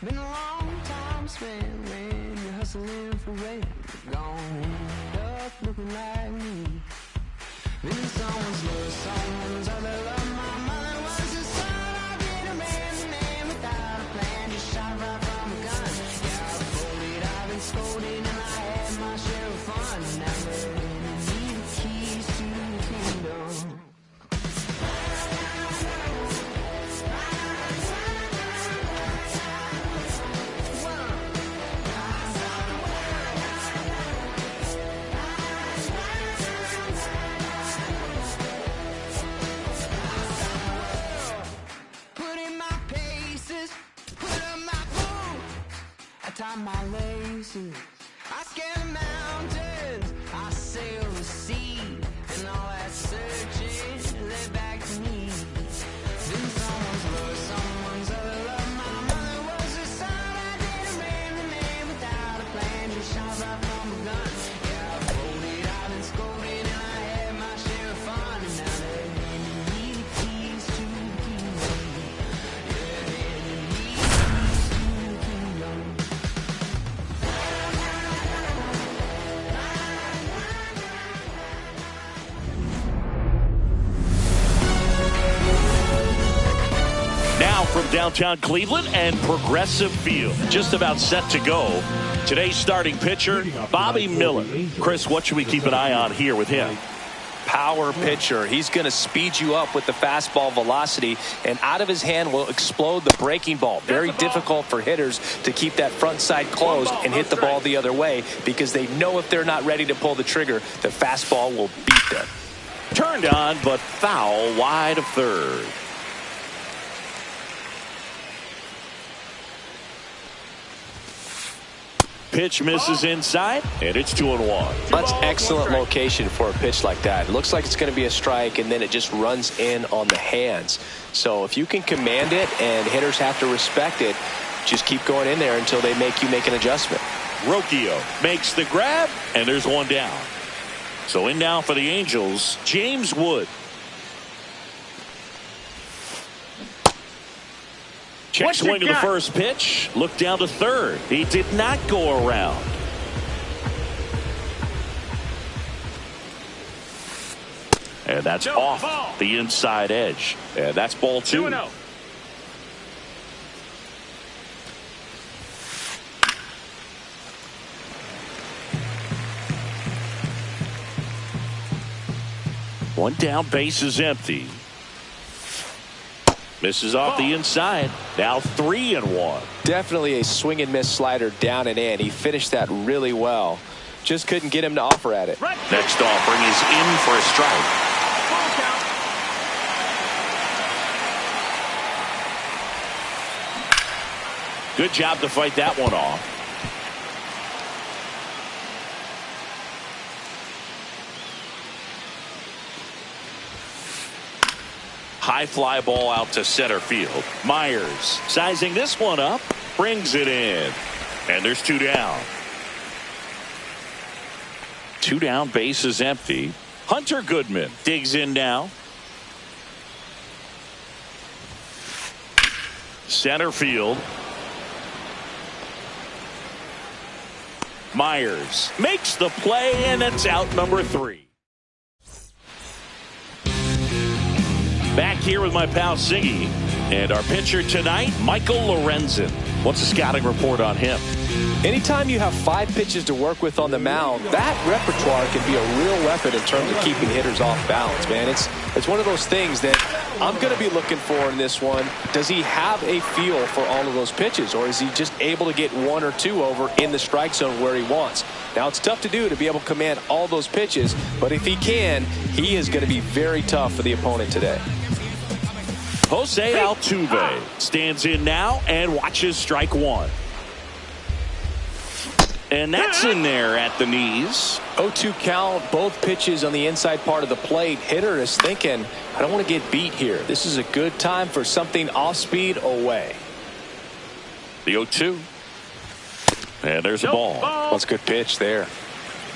Been a long time spent, man, you're hustling for rent. Gone up looking like me. Been in someone's love, someone's other love. My mother was a son, I did a man without a plan. Just shot right from a gun. Yeah, I've folded, I've been scolded, and I had my share of fun. Now they need the keys to the kingdom. Tie my laces, I scale the mountains, I sail the sea, and all that searching led back to me. Been someone's love, someone's other love. My mother was a son, I did a man without a plan. Just shot right from a gun. Yeah, I've folded, I've been scolded, and I had my share of fun. And now they need the keys to the kingdom. Yeah, they need the keys to the kingdom. Now from downtown Cleveland and Progressive Field, just about set to go. Today's starting pitcher, Bobby Miller. Chris, what should we keep an eye on here with him? Power pitcher. He's going to speed you up with the fastball velocity, and out of his hand will explode the breaking ball. Very difficult for hitters to keep that front side closed and hit the ball the other way, because they know if they're not ready to pull the trigger, the fastball will beat them. Turned on, but foul wide of third. Pitch misses inside, and it's 2-1. That's excellent location for a pitch like that. It looks like it's going to be a strike, and then it just runs in on the hands. So if you can command it and hitters have to respect it, just keep going in there until they make you make an adjustment. Rocchio makes the grab, and there's one down. So in now for the Angels, James Wood. Check swing to the first pitch. Look down to third. He did not go around. And that's off the inside edge. And that's ball 2. 2-0. One down, base is empty. Misses off the inside. Now 3-1. Definitely a swing and miss slider down and in. He finished that really well. Just couldn't get him to offer at it. Next offering is in for a strike. Good job to fight that one off. High fly ball out to center field. Myers sizing this one up, brings it in, and there's 2 down. 2 down, base is empty. Hunter Goodman digs in now. Center field. Myers makes the play, and it's out number 3. Back here with my pal Siggy, and our pitcher tonight, Michael Lorenzen. What's the scouting report on him? Anytime you have 5 pitches to work with on the mound, that repertoire can be a real weapon in terms of keeping hitters off balance, man. It's one of those things that I'm going to be looking for in this one. Does he have a feel for all of those pitches, or is he just able to get 1 or 2 over in the strike zone where he wants? Now, it's tough to do to be able to command all those pitches, but if he can, he is going to be very tough for the opponent today. Jose Altuve stands in now and watches strike 1. And that's in there at the knees. 0-2 count, both pitches on the inside part of the plate. Hitter is thinking, I don't want to get beat here. This is a good time for something off speed away. The 0-2. And there's a ball. That's a good pitch there.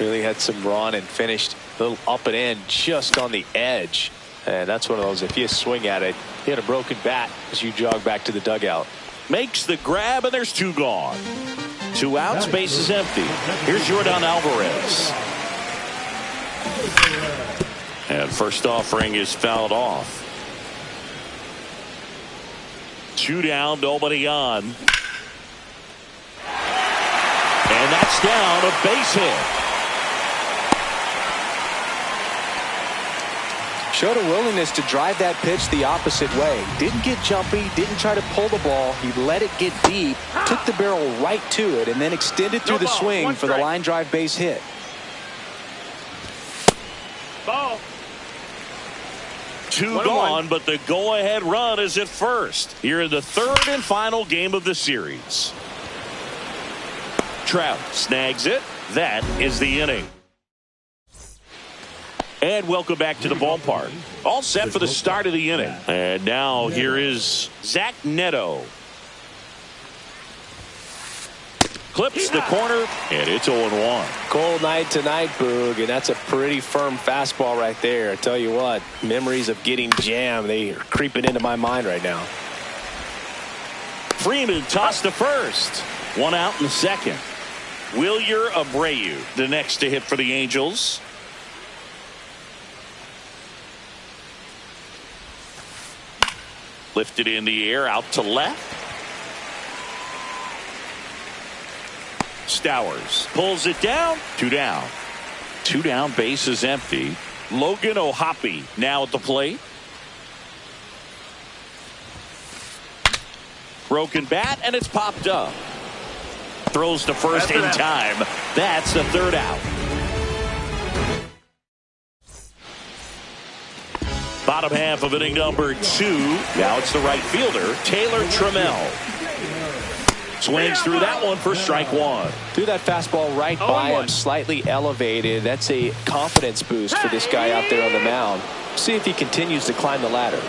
Really had some run and finished a little up and in just on the edge. And that's one of those, if you swing at it, you had a broken bat as you jog back to the dugout. Makes the grab, and there's 2 gone. 2 outs, base is empty. Here's Jordan Alvarez. And first offering is fouled off. 2 down, nobody on. And that's down, a base hit. Showed a willingness to drive that pitch the opposite way. Didn't get jumpy, didn't try to pull the ball. He let it get deep, took the barrel right to it, and then extended through the swing for the line drive base hit. Ball. 2 gone, but the go-ahead run is at first. Here in the 3rd and final game of the series. Trout snags it. That is the inning. And welcome back to the ballpark. All set for the start of the inning. And now here is Zach Neto. Clips the corner, and it's 0-1. Cold night tonight, Boog, and that's a pretty firm fastball right there. I tell you what, memories of getting jammed, they are creeping into my mind right now. Freeman tossed to first. 1 out in the 2nd. Wilyer Abreu, the next to hit for the Angels. Lifted in the air, out to left. Stowers pulls it down. 2 down. 2 down, base is empty. Logan O'Hoppe now at the plate. Broken bat, and it's popped up. Throws to first in time. That's the 3rd out. Bottom half of inning number 2. Now it's the right fielder, Taylor Trammell. Swings through that one for strike 1. Threw that fastball right by him, slightly elevated. That's a confidence boost for this guy out there on the mound. See if he continues to climb the ladder.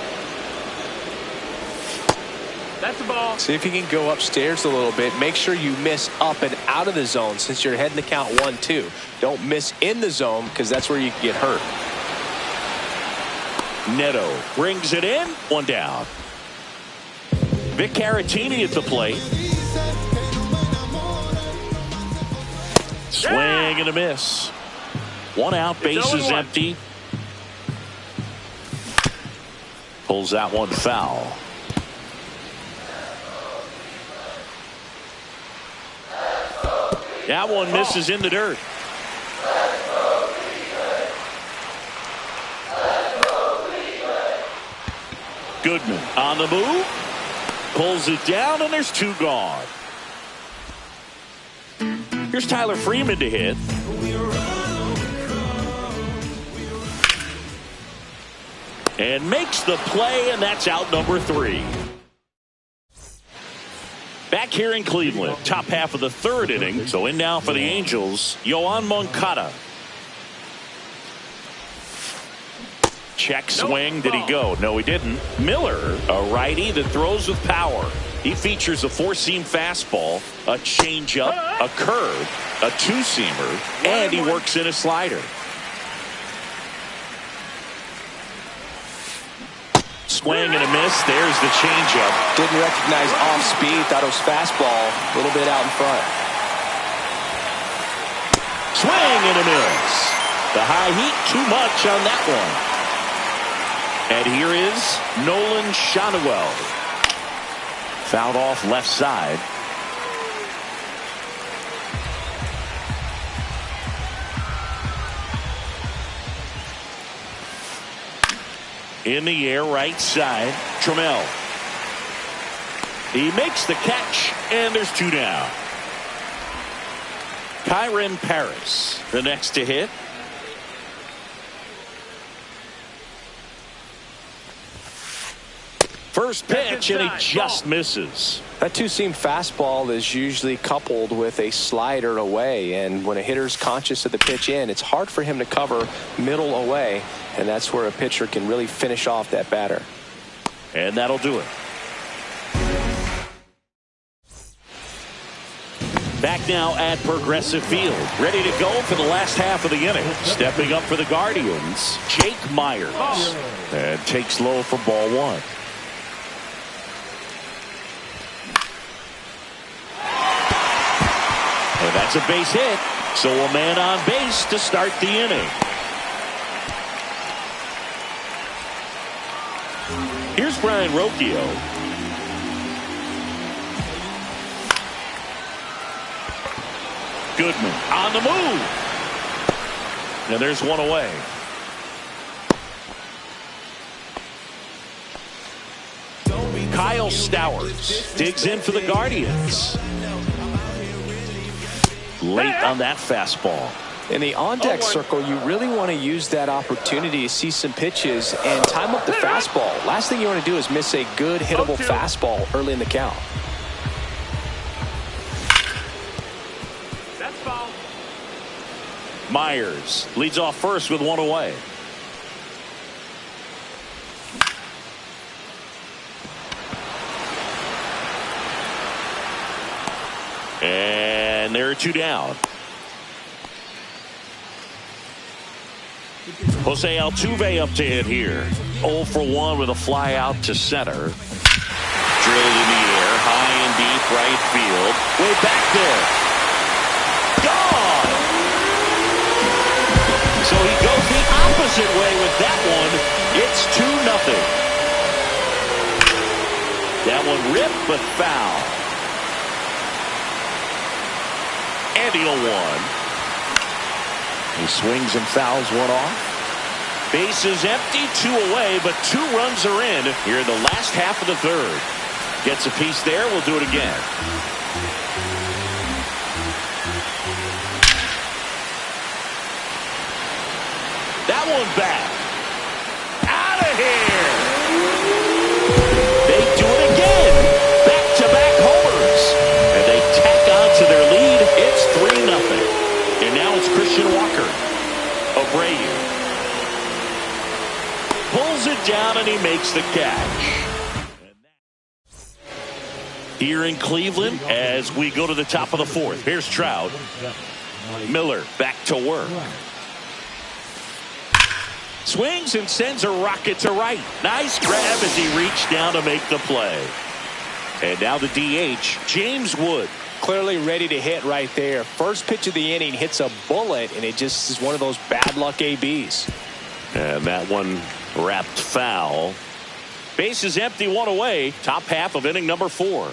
That's the ball. See if you can go upstairs a little bit. Make sure you miss up and out of the zone since you're heading to count 1-2. Don't miss in the zone because that's where you can get hurt. Neto brings it in. 1 down. Vic Caratini at the plate. Swing and a miss. 1 out, base is empty. Pulls that one foul. That one misses in the dirt. Goodman on the move. Pulls it down, and there's 2 gone. Here's Tyler Freeman to hit. And makes the play, and that's out number 3. Back here in Cleveland, top half of the 3rd inning. So in now for the Angels, Yoan Moncada. Check swing. Did he go? No, he didn't. Miller, a righty that throws with power. He features a 4-seam fastball, a changeup, a curve, a 2-seamer, and he works in a slider. Swing and a miss. There's the changeup. Didn't recognize off speed. Thought it was fastball. A little bit out in front. Swing and a miss. The high heat, too much on that one. And here is Nolan Schanuel. Fouled off left side. In the air, right side, Trammell. He makes the catch, and there's 2 down. Kyren Paris, the next to hit. First pitch, and he just misses. That 2-seam fastball is usually coupled with a slider away, and when a hitter's conscious of the pitch in, it's hard for him to cover middle away, and that's where a pitcher can really finish off that batter. And that'll do it. Back now at Progressive Field, ready to go for the last half of the inning. Stepping up for the Guardians, Jake Myers. And takes low for ball 1. And that's a base hit. So a man on base to start the inning. Here's Brian Rocchio. Goodman on the move. And there's one away. Kyle Stowers digs in for the Guardians. Late on that fastball. In the on-deck circle, you really want to use that opportunity to see some pitches and time up the fastball. Last thing you want to do is miss a good hittable fastball early in the count. That's foul. Myers leads off first with one away. And there are two down. Jose Altuve up to hit here. 0 for 1 with a fly out to center. Drilled in the air, high and deep right field. Way back there. Gone! So he goes the opposite way with that one. It's 2-0. That one ripped but foul. And he'll one. He swings and fouls one off. Bases empty, 2 away, but 2 runs are in here in the last half of the third. Gets a piece there. We'll do it again. That one back. Out of here. They do it again. Back-to-back homers. And they tack on to their lead. It's 3-0. And now it's Christian Walker. Abreu pulls it down and he makes the catch. Here in Cleveland as we go to the top of the fourth. Here's Trout. Miller back to work. Swings and sends a rocket to right. Nice grab as he reached down to make the play. And now the DH, James Wood. Clearly ready to hit right there. First pitch of the inning hits a bullet, and it just is one of those bad luck ABs. And that one wrapped foul. Base is empty, 1 away. Top half of inning number 4.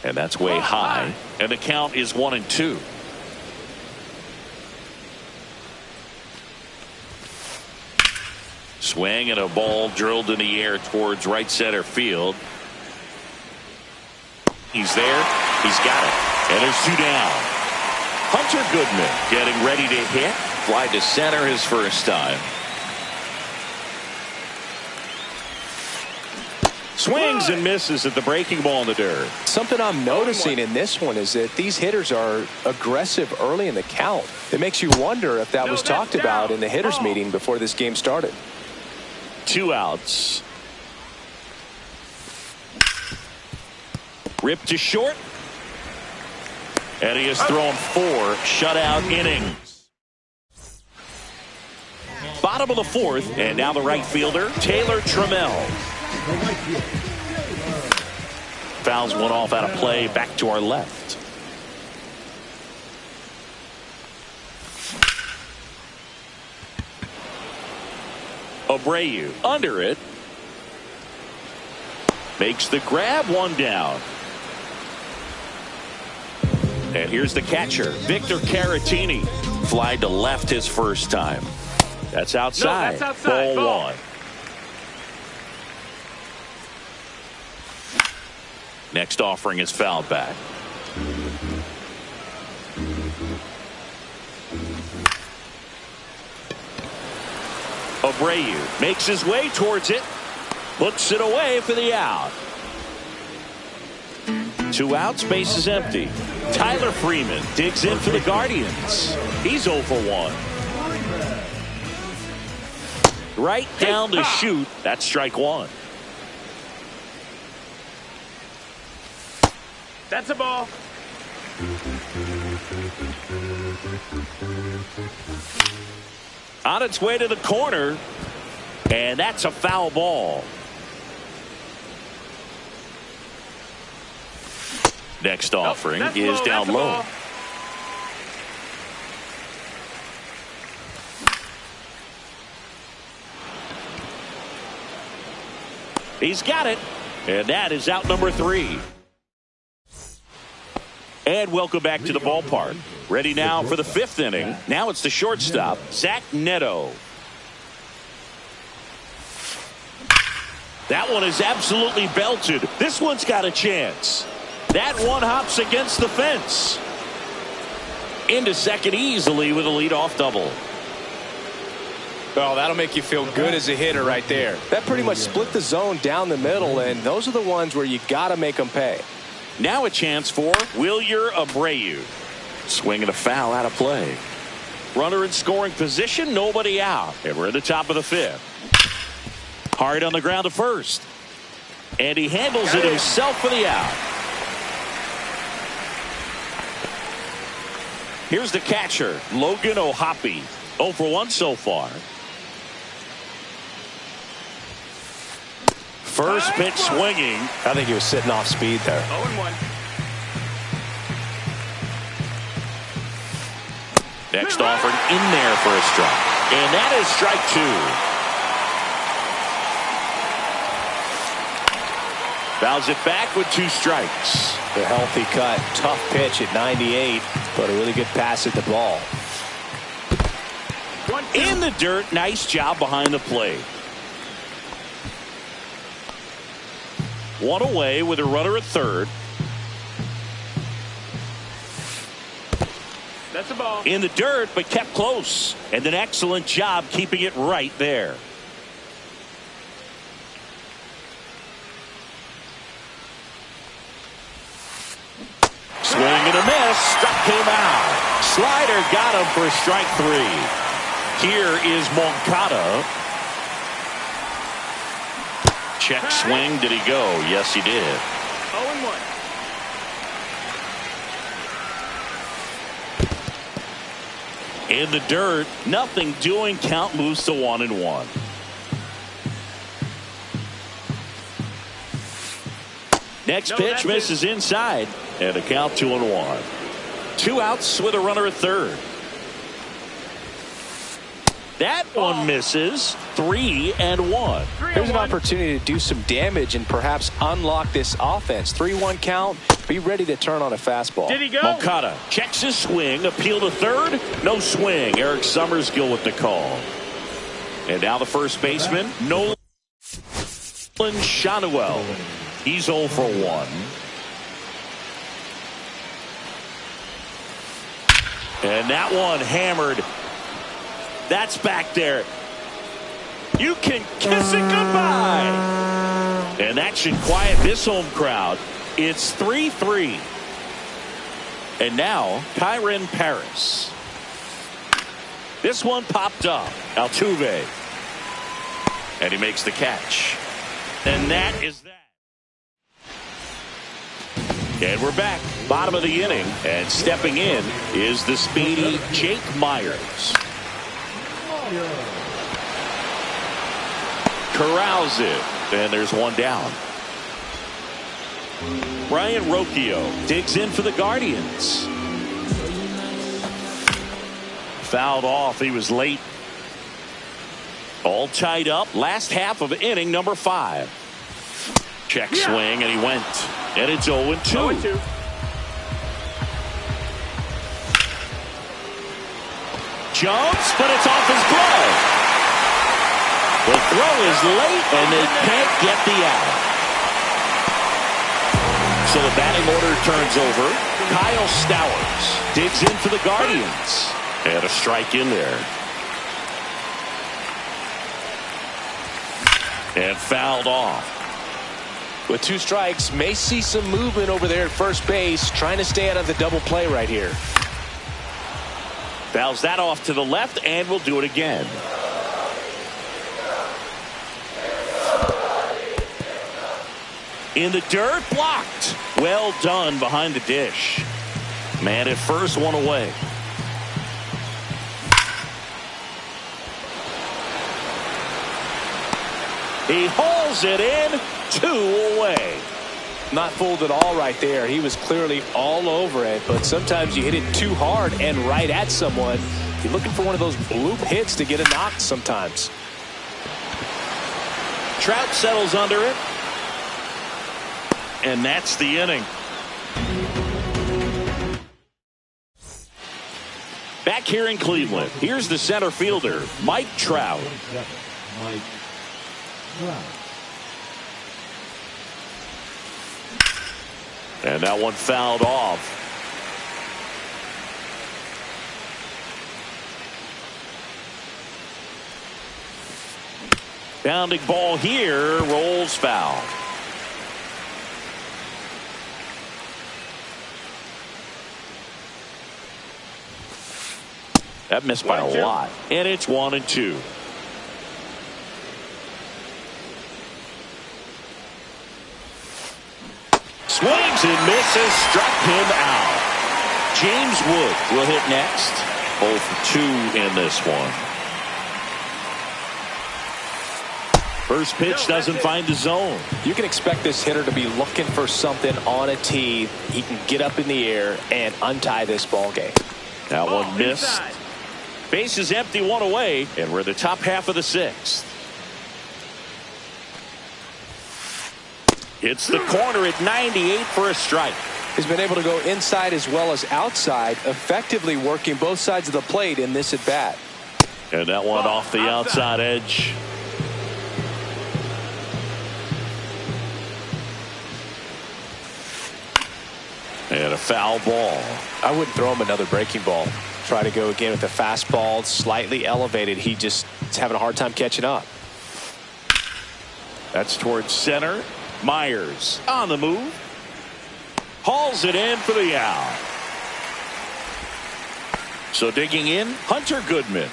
And that's way high. And the count is 1-2. Swing and a ball drilled in the air towards right center field. He's there. He's got it. And there's 2 down. Hunter Goodman getting ready to hit. Fly to center his first time. Swings and misses at the breaking ball in the dirt. Something I'm noticing in this one is that these hitters are aggressive early in the count. It makes you wonder if that was talked about in the hitters meeting before this game started. 2 outs. Ripped to short. And he has thrown 4 shutout innings. Bottom of the 4th, and now the right fielder, Taylor Trammell. Fouls one off out of play, back to our left. Abreu under it. Makes the grab, 1 down. And here's the catcher, Victor Caratini. Fly to left his first time. That's outside. No, that's outside. Ball 1. Next offering is fouled back. Abreu makes his way towards it. Puts it away for the out. 2 outs, base is empty. Tyler Freeman digs in for the Guardians. He's 0 for 1. Right down to shoot. That's strike 1. That's a ball. On its way to the corner, and that's a foul ball. Next offering is down low. He's got it, and that is out number 3. And welcome back to the ballpark. Ready now for the 5th inning. Now it's the shortstop, Zach Neto. That one is absolutely belted. This one's got a chance. That one hops against the fence. Into second easily with a leadoff double. Oh, that'll make you feel good as a hitter right there. That pretty much split the zone down the middle, and those are the ones where you got to make them pay. Now a chance for Wilyer Abreu. Swing and a foul out of play. Runner in scoring position, nobody out. And we're at the top of the 5th. Hard on the ground to first. And he handles it himself for the out. Here's the catcher, Logan O'Hoppe. 0 for 1 so far. First pitch swinging. I think he was sitting off speed there. 0-1. Next offering in there for a strike. And that is strike 2. Fouls it back with 2 strikes. The healthy cut. Tough pitch at 98, but a really good pass at the ball. In the dirt. Nice job behind the plate. One away with a runner at third. That's a ball. In the dirt, but kept close. And an excellent job keeping it right there. Swing and a miss. Struck him out. Slider got him for strike 3. Here is Moncada. Check swing. Did he go? Yes, he did. 0-1. In the dirt, nothing doing. Count moves to 1-1. Next pitch misses inside, and a count 2-1. 2 outs with a runner at third. That one misses. 3-1. Here's an opportunity to do some damage and perhaps unlock this offense. 3-1 count. Be ready to turn on a fastball. Did he go? Moncada checks his swing. Appeal to third. No swing. Eric Summersgill with the call. And now the first baseman, Nolan Shanuel. He's 0 for 1. And that one hammered. That's back there. You can kiss it goodbye. And that should quiet this home crowd. It's 3-3. And now, Kyren Paris. This one popped up. Altuve. And he makes the catch. And that is that. And we're back. Bottom of the inning. And stepping in is the speedy Jake Myers. Corrals it. And there's one down. Brian Rocchio digs in for the Guardians. Fouled off. He was late. All tied up. Last half of inning number 5. Check swing, and he went. And it's 0-2. 0-2. Jumps, but it's off his glove. The throw is late, and they can't get the out. So the batting order turns over. Kyle Stowers digs in for the Guardians. And a strike in there. And fouled off. With 2 strikes, may see some movement over there at first base, trying to stay out of the double play right here. Fouls that off to the left, and we'll do it again. In the dirt, blocked. Well done behind the dish. Man at first, one away. He hauls it in, 2 away. Not fooled at all right there. He was clearly all over it, but sometimes you hit it too hard and right at someone. You're looking for one of those bloop hits to get a knock sometimes. Trout settles under it. And that's the inning. Back here in Cleveland, here's the center fielder, Mike Trout. And that one fouled off. Bounding ball here, rolls foul. That missed by a lot. And it's 1-2. Swings and misses, struck him out. James Wood will hit next. 0 for 2 in this one. First pitch doesn't find the zone. You can expect this hitter to be looking for something on a tee. He can get up in the air and untie this ball game. That one missed. Base is empty, 1 away, and we're the top half of the 6th. Hits the corner at 98 for a strike. He's been able to go inside as well as outside, effectively working both sides of the plate in this at bat. And that one off the outside edge. And a foul ball. I wouldn't throw him another breaking ball. Try to go again with a fastball, slightly elevated. He just is having a hard time catching up. That's towards center. Myers on the move. Hauls it in for the out. So digging in, Hunter Goodman.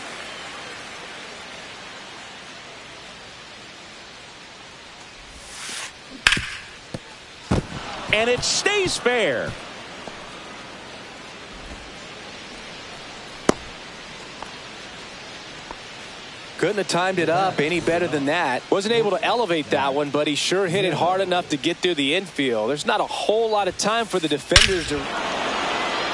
And it stays fair. Couldn't have timed it up any better than that. Wasn't able to elevate that one, but he sure hit it hard enough to get through the infield. There's not a whole lot of time for the defenders to...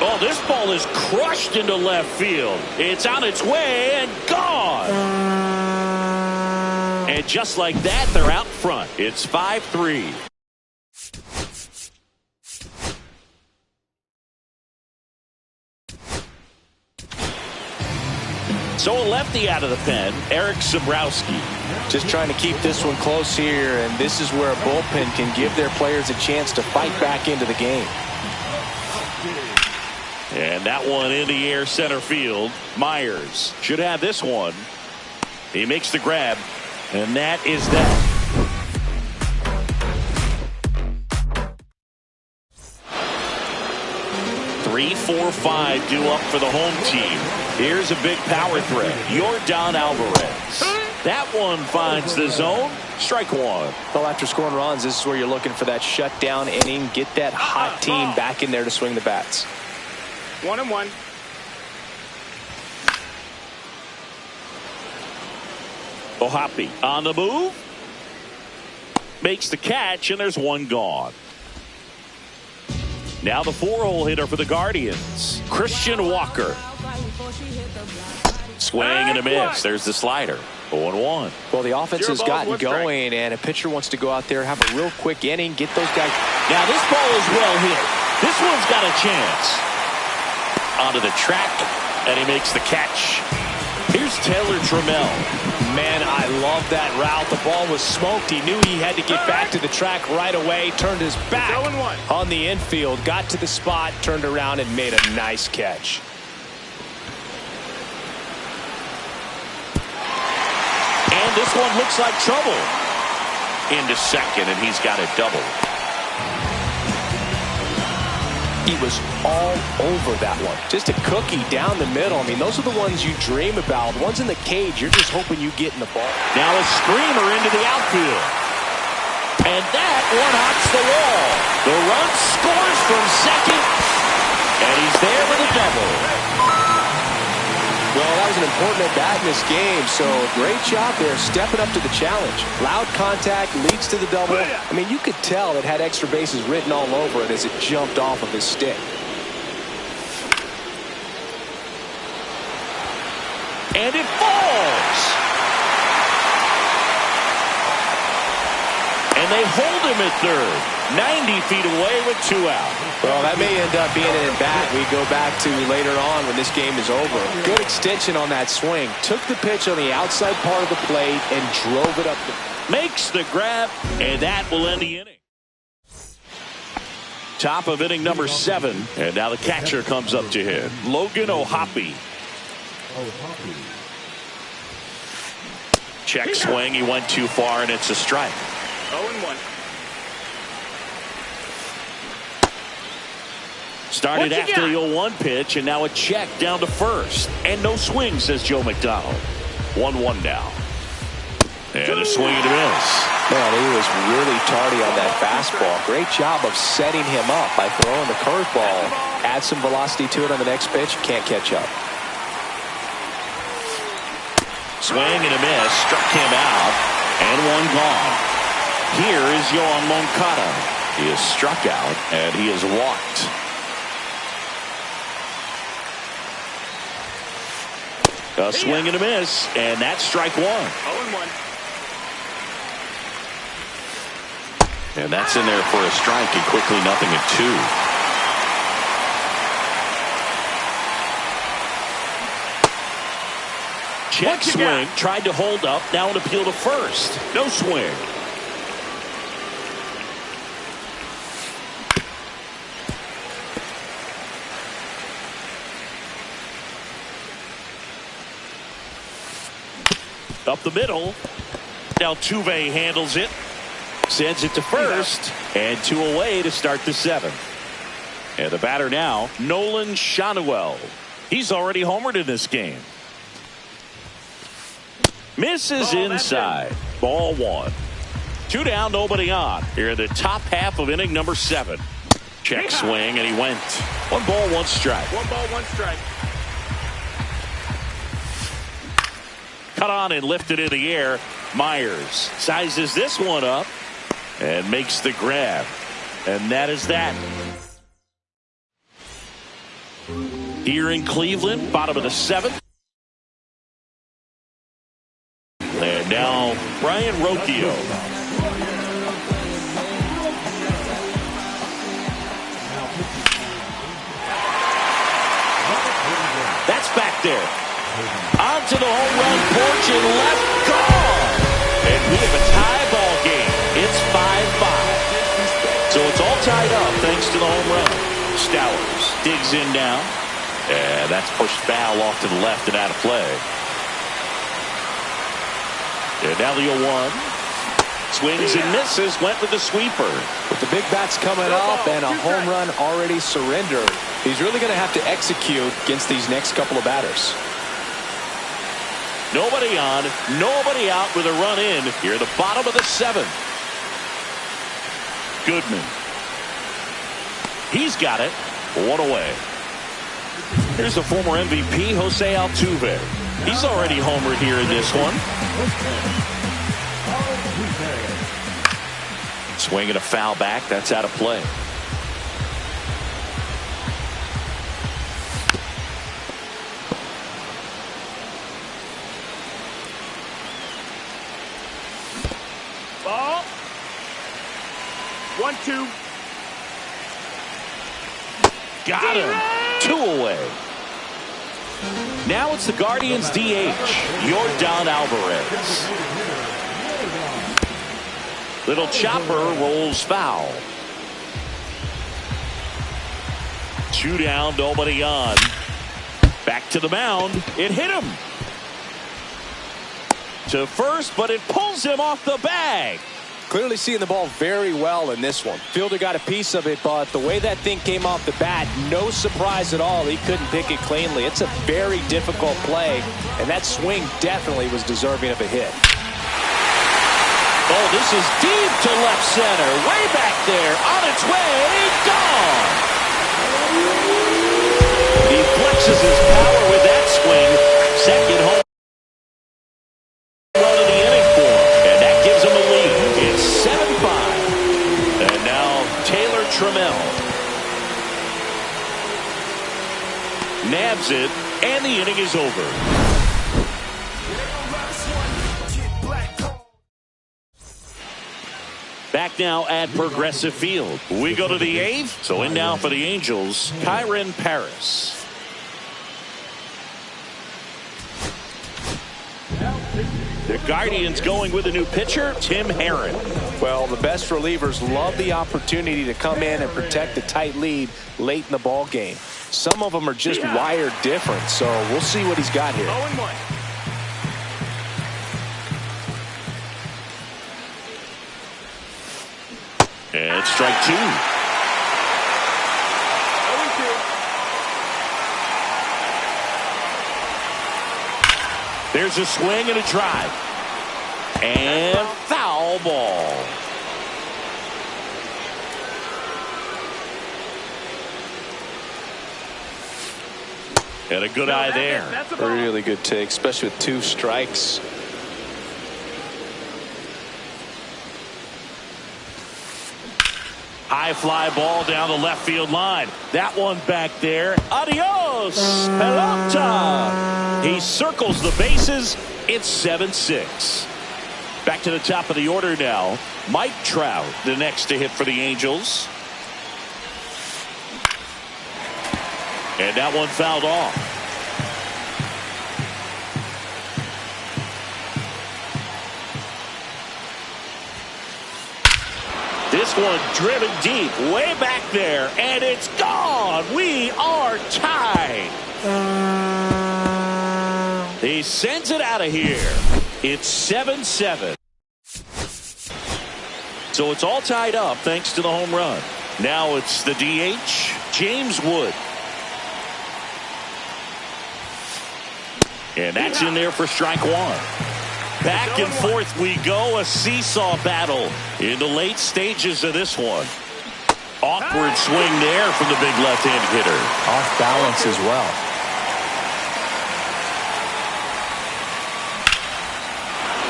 Oh, this ball is crushed into left field. It's on its way and gone. And just like that, they're out front. It's 5-3. So a lefty out of the pen, Eric Sabrowski. Just trying to keep this one close here, and this is where a bullpen can give their players a chance to fight back into the game. And that one in the air center field. Myers should have this one. He makes the grab, and that is that. Three, 4, 5 due up for the home team. Here's a big power threat. Yordan Alvarez. That one finds the zone. Strike 1. Well, after scoring runs, this is where you're looking for that shutdown inning. Get that hot team back in there to swing the bats. 1-1. Ohapi on the move. Makes the catch, and there's one gone. Now the 4-hole hitter for the Guardians, Christian Walker. Swing and a miss. There's the slider. 0-1. Well, the offense has gotten going, and a pitcher wants to go out there, have a real quick inning, get those guys. Now this ball is well hit. This one's got a chance. Onto the track, and he makes the catch. Here's Taylor Trammell. Man, I love that route. The ball was smoked. He knew he had to get back to the track right away. Turned his back on the infield. Got to the spot, turned around, and made a nice catch. And this one looks like trouble. Into second, and he's got it double. He was all over that one. Just a cookie down the middle. I mean, those are the ones you dream about. The ones in the cage, you're just hoping you get in the ball. Now a screamer into the outfield. And that one hops the wall. The run scores from second. And he's there with a double. Well, that was an important at-bat in this game, so great job there stepping up to the challenge. Loud contact leads to the double. I mean, you could tell it had extra bases written all over it as it jumped off of his stick. And it falls. And they hold him at third. 90 feet away with 2 out. Well, that may end up being an at-bat we go back to later on when this game is over. Good extension on that swing. Took the pitch on the outside part of the plate and drove it up. Makes the grab, and that will end the inning. Top of inning number 7, and now the catcher comes up to hit. Logan O'Hoppe. Check swing. He went too far, and it's a strike. 0-1. Started after the 0-1 pitch, and now a check down to first. And no swing, says Joe McDonald. 1-1 now. And a swing and a miss. Man, he was really tardy on that fastball. Great job of setting him up by throwing the curveball. Add some velocity to it on the next pitch. Can't catch up. Swing and a miss. Struck him out. And one gone. Here is Yoan Moncada. He is struck out, and he is walked. A swing and a miss, and that's strike 1. 0-1. And that's in there for a strike, and quickly nothing at 2. Check swing, tried to hold up, now an appeal to first. No swing. Up the middle. Now Tuve handles it. Sends it to first. And 2 away to start the 7th. And the batter now, Nolan Schanuel. He's already homered in this game. Misses inside. Ball 1. 2 down, nobody on. Here in the top half of inning number 7. Check swing, and he went. 1 ball, 1 strike. 1 ball, 1 strike. Cut on and lifted in the air. Myers sizes this one up and makes the grab. And that is that. Here in Cleveland, bottom of the 7th. And now Brian Rocchio. That's back there. Onto the home run porch and left, gone. And we have a tie ball game. It's 5-5. So it's all tied up thanks to the home run. Stowers digs in now. And that's pushed foul off to the left and out of play. And now the 0-1. Swings and misses, went with the sweeper. With the big bats coming up and a home run already surrendered, he's really going to have to execute against these next couple of batters. Nobody on, nobody out with a run in here at the bottom of the 7th. Goodman. He's got it. 1 away. Here's the former MVP, Jose Altuve. He's already homered here in this one. Swing and a foul back. That's out of play. Ball. 1-2. Got him. 2 away. Now it's the Guardians DH, Yordan Alvarez. Little chopper rolls foul. 2 down, nobody on. Back to the mound. It hit him. To first, but it pulls him off the bag. Clearly seeing the ball very well in this one. Fielder got a piece of it, but the way that thing came off the bat, no surprise at all. He couldn't pick it cleanly. It's a very difficult play, and that swing definitely was deserving of a hit. Oh, this is deep to left center. Way back there. On its way. Gone. He flexes his power with that swing. Second home run of the inning for him. And that gives him a lead. It's 7-5. And now Taylor Trammell nabs it, and the inning is over. Back now at Progressive Field. We go to the 8th. So in now for the Angels, Kyron Paris. The Guardians going with a new pitcher, Tim Herron. Well, the best relievers love the opportunity to come in and protect a tight lead late in the ball game. Some of them are just wired different, so we'll see what he's got here. 0-1. And strike 2. 0-2. There's a swing and a drive. And foul ball. And a good eye there. That's a ball. Really good take, especially with 2 strikes. High fly ball down the left field line. That one back there. Adios, pelota. He circles the bases. It's 7-6. Back to the top of the order now. Mike Trout, the next to hit for the Angels. And that one fouled off. This one driven deep, way back there, and it's gone. We are tied. He sends it out of here. It's 7-7. So it's all tied up thanks to the home run. Now it's the DH, James Wood. And that's in there for strike 1. Back and forth we go, a seesaw battle in the late stages of this one. Awkward swing there from the big left-handed hitter. Off balance as well.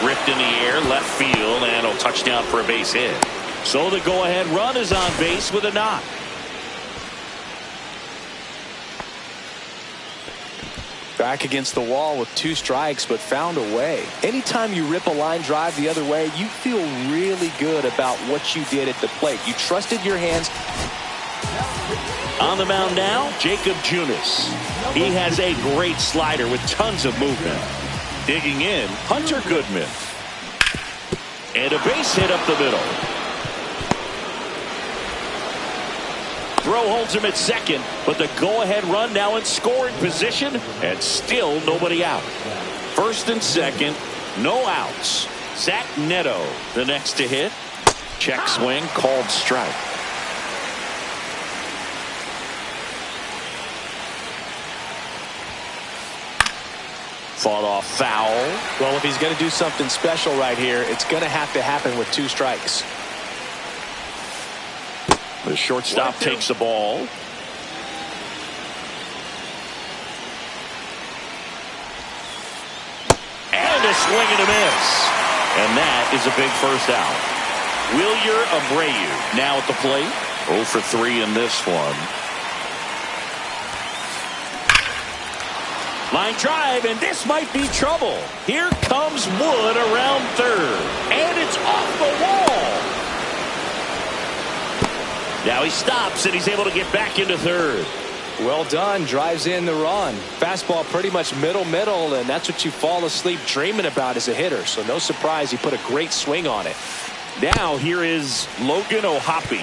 Ripped in the air, left field, and a touchdown for a base hit. So the go-ahead run is on base with a knock. Back against the wall with 2 strikes, but found a way. Anytime you rip a line drive the other way, you feel really good about what you did at the plate. You trusted your hands. On the mound now, Jacob Junis. He has a great slider with tons of movement. Digging in, Hunter Goodman. And a base hit up the middle. Throw holds him at second, but the go-ahead run now in scoring position, and still nobody out. First and second, no outs. Zach Neto, the next to hit. Check swing, called strike. Fought off foul. Well, if he's going to do something special right here, it's going to have to happen with 2 strikes. The shortstop takes the ball. And a swing and a miss. And that is a big first out. Wilyer Abreu now at the plate. 0 for 3 in this one. Line drive, and this might be trouble. Here comes Wood around third. And it's off the wall. Now he stops, and he's able to get back into third. Well done. Drives in the run. Fastball pretty much middle, and that's what you fall asleep dreaming about as a hitter. So no surprise he put a great swing on it. Now here is Logan O'Hoppe.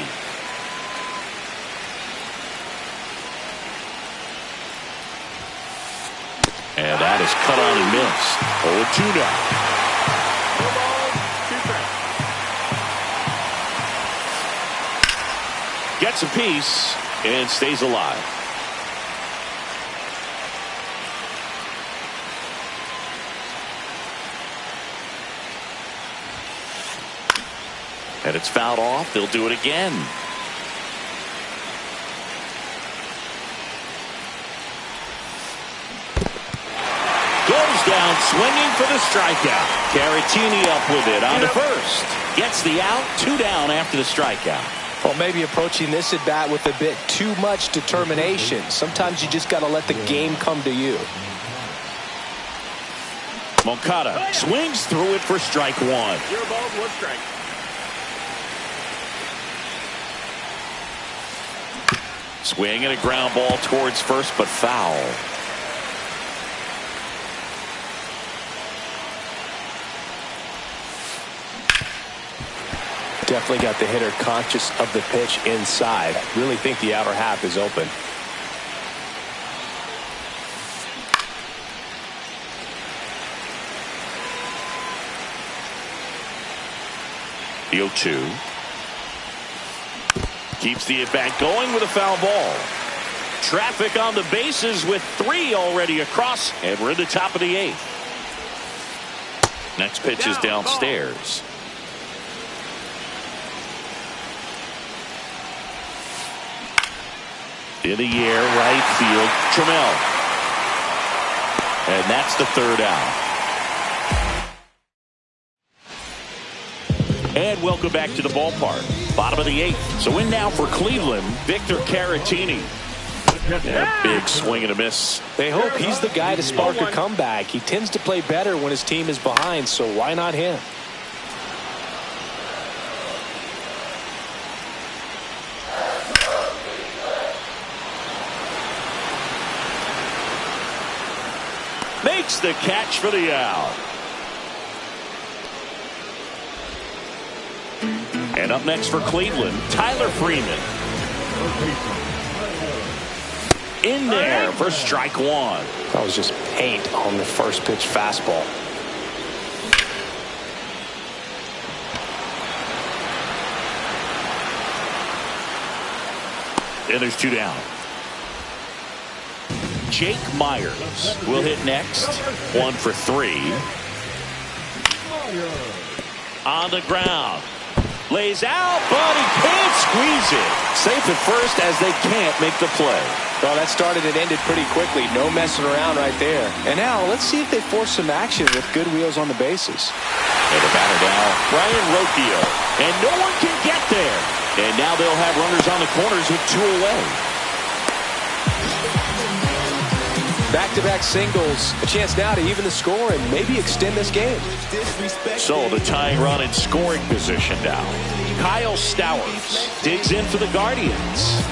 And that is cut on and missed. 0-2 now. Gets a piece and stays alive. And it's fouled off. They'll do it again. Goes down swinging for the strikeout. Caratini up with it on to first. Gets the out, 2 down after the strikeout. Well, maybe approaching this at bat with a bit too much determination. Sometimes you just got to let the game come to you. Moncada swings through it for strike 1. 0 balls, 1 strike. Swing and a ground ball towards first, but foul. Definitely got the hitter conscious of the pitch inside. Really think the outer half is open. The 0-2. Keeps the at-bat going with a foul ball. Traffic on the bases with 3 already across, and we're in the top of the 8th. Next pitch is downstairs. In the air, right field, Trammell. And that's the 3rd out. And welcome back to the ballpark. Bottom of the 8th. So in now for Cleveland, Victor Caratini. And a big swing and a miss. They hope he's the guy to spark a comeback. He tends to play better when his team is behind, so why not him? Makes the catch for the out. And up next for Cleveland, Tyler Freeman. In there for strike 1. That was just paint on the first pitch fastball. And there's 2 down. Jake Myers will hit next. 1 for 3. On the ground. Lays out, but he can't squeeze it. Safe at first as they can't make the play. Well, that started and ended pretty quickly. No messing around right there. And now let's see if they force some action with good wheels on the bases. And the batter now, Brian Rocchio. And no one can get there. And now they'll have runners on the corners with 2 away. Back-to-back singles. A chance now to even the score and maybe extend this game. So the tying run in scoring position now. Kyle Stowers digs in for the Guardians.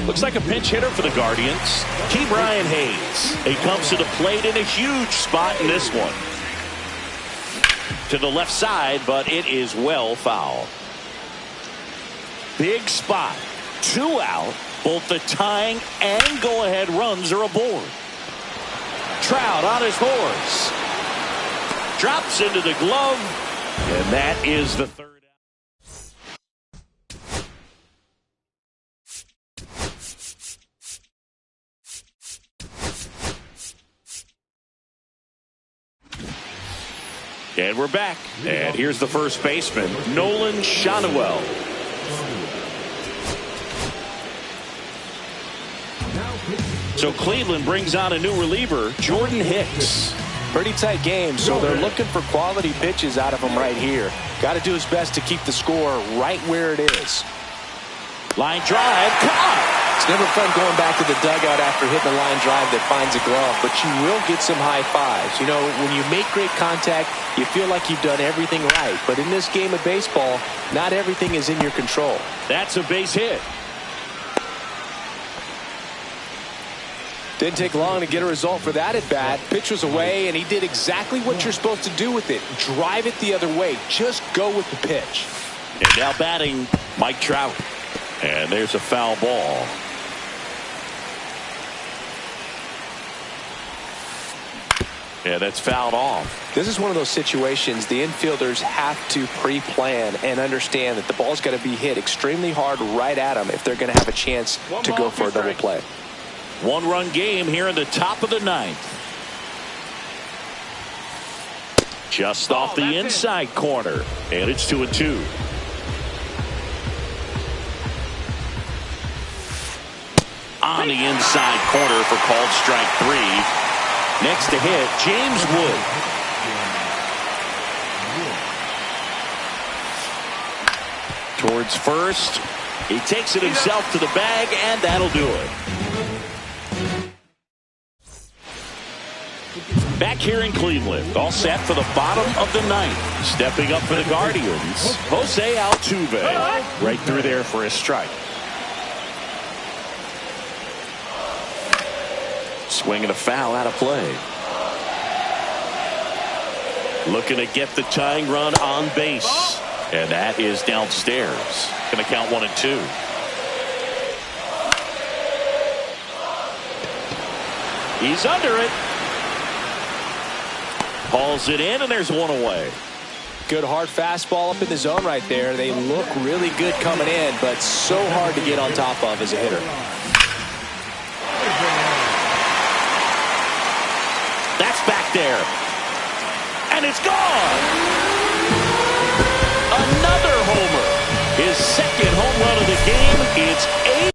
Looks like a pinch hitter for the Guardians. Key Brian Hayes. He comes to the plate in a huge spot in this one. To the left side, but it is well foul. Big spot. 2 out. Both the tying and go-ahead runs are aboard. Trout on his horse. Drops into the glove. And that is the 3rd out. And we're back. And here's the first baseman, Nolan Schanuel. So Cleveland brings on a new reliever, Jordan Hicks. Pretty tight game, so they're looking for quality pitches out of him right here. Got to do his best to keep the score right where it is. Line drive, caught. It's never fun going back to the dugout after hitting a line drive that finds a glove, but you will get some high fives. You know, when you make great contact, you feel like you've done everything right. But in this game of baseball, not everything is in your control. That's a base hit. Didn't take long to get a result for that at bat. Pitch was away, and he did exactly what you're supposed to do with it. Drive it the other way. Just go with the pitch. And now batting, Mike Trout. And there's a foul ball. Yeah, that's fouled off. This is one of those situations the infielders have to pre-plan and understand that the ball's got to be hit extremely hard right at them if they're going to have a chance to go for a double play. 1-run game here in the top of the 9th. Just off the inside corner. And it's 2-2. On the inside corner for called strike 3. Next to hit, James Wood. Towards first. He takes it himself to the bag, and that'll do it. Back here in Cleveland, all set for the bottom of the ninth. Stepping up for the Guardians, Jose Altuve. Right through there for a strike. Swing and a foul out of play. Looking to get the tying run on base. And that is downstairs. Going to count 1-2. He's under it. Hauls it in, and there's one away. Good hard fastball up in the zone right there. They look really good coming in, but so hard to get on top of as a hitter. That's back there. And it's gone. Another homer. His second home run of the game. It's 8.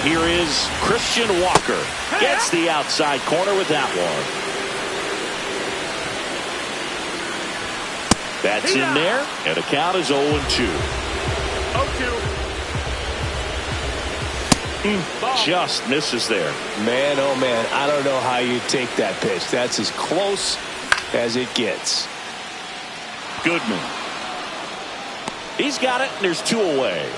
Here is Christian Walker. Gets the outside corner with that one. That's in there, and the count is 0-2. 0-2. Just misses there. Man, oh man, I don't know how you take that pitch. That's as close as it gets. Goodman. He's got it, and there's 2 away.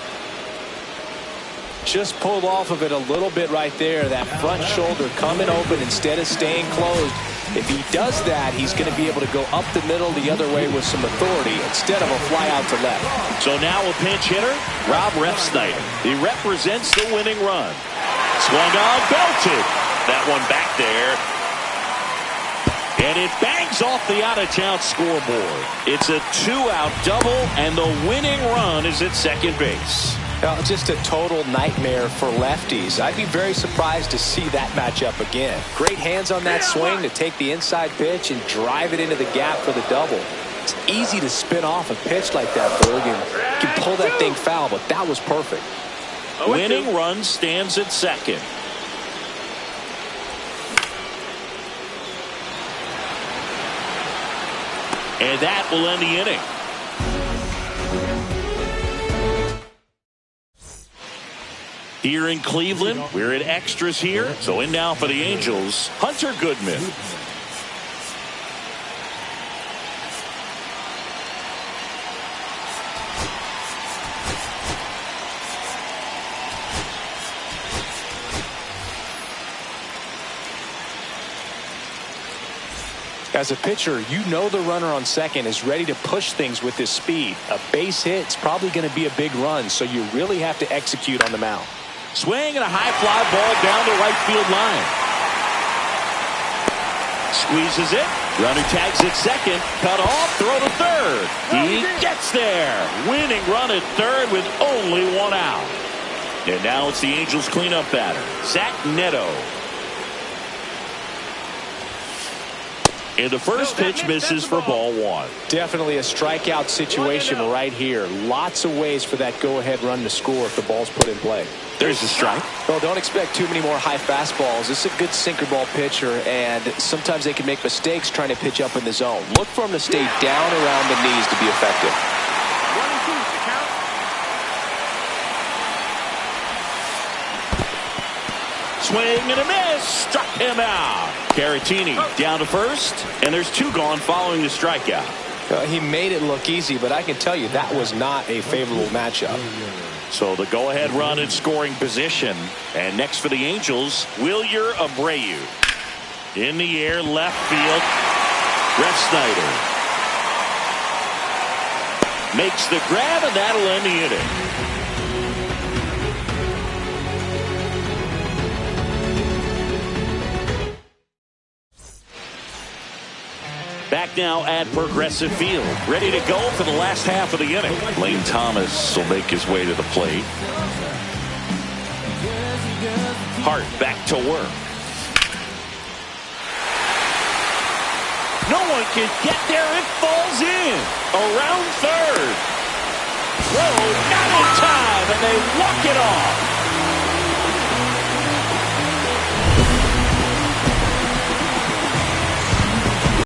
Just pulled off of it a little bit right there. That front shoulder coming open instead of staying closed. If he does that, he's going to be able to go up the middle the other way with some authority instead of a fly out to left. So now a pinch hitter, Rob Refsnyder. He represents the winning run. Swung on, belted. That one back there. And it bangs off the out-of-town scoreboard. It's a 2-out double, and the winning run is at second base. Now, just a total nightmare for lefties. I'd be very surprised to see that matchup again. Great hands on that swing to take the inside pitch and drive it into the gap for the double. It's easy to spin off a pitch like that, Berg, and you can pull that thing foul, but that was perfect. Winning run stands at second. And that will end the inning. Here in Cleveland, we're at extras here. So in now for the Angels, Hunter Goodman. As a pitcher, you know the runner on second is ready to push things with his speed. A base hit's probably going to be a big run, so you really have to execute on the mound. Swing and a high fly ball down the right field line. Squeezes it. Runner tags at second. Cut off. Throw to third. He gets there. Winning run at third with only 1 out. And now it's the Angels cleanup batter, Zach Neto. And the first pitch misses for ball 1. Definitely a strikeout situation right here. Lots of ways for that go-ahead run to score if the ball's put in play. There's a strike. Well, don't expect too many more high fastballs. This is a good sinker ball pitcher, and sometimes they can make mistakes trying to pitch up in the zone. Look for him to stay down around the knees to be effective. 1-2 the count. Swing and a miss. Struck him out. Caratini down to first, and there's 2 gone following the strikeout. He made it look easy, but I can tell you that was not a favorable matchup. So the go-ahead run in scoring position. And next for the Angels, Wilyer Abreu. In the air, left field. Snyder makes the grab, and that'll end the inning. Back now at Progressive Field, ready to go for the last half of the inning. Lane Thomas will make his way to the plate. Hart back to work. No one can get there. It falls in. Around third. Whoa, not in time, and they walk it off.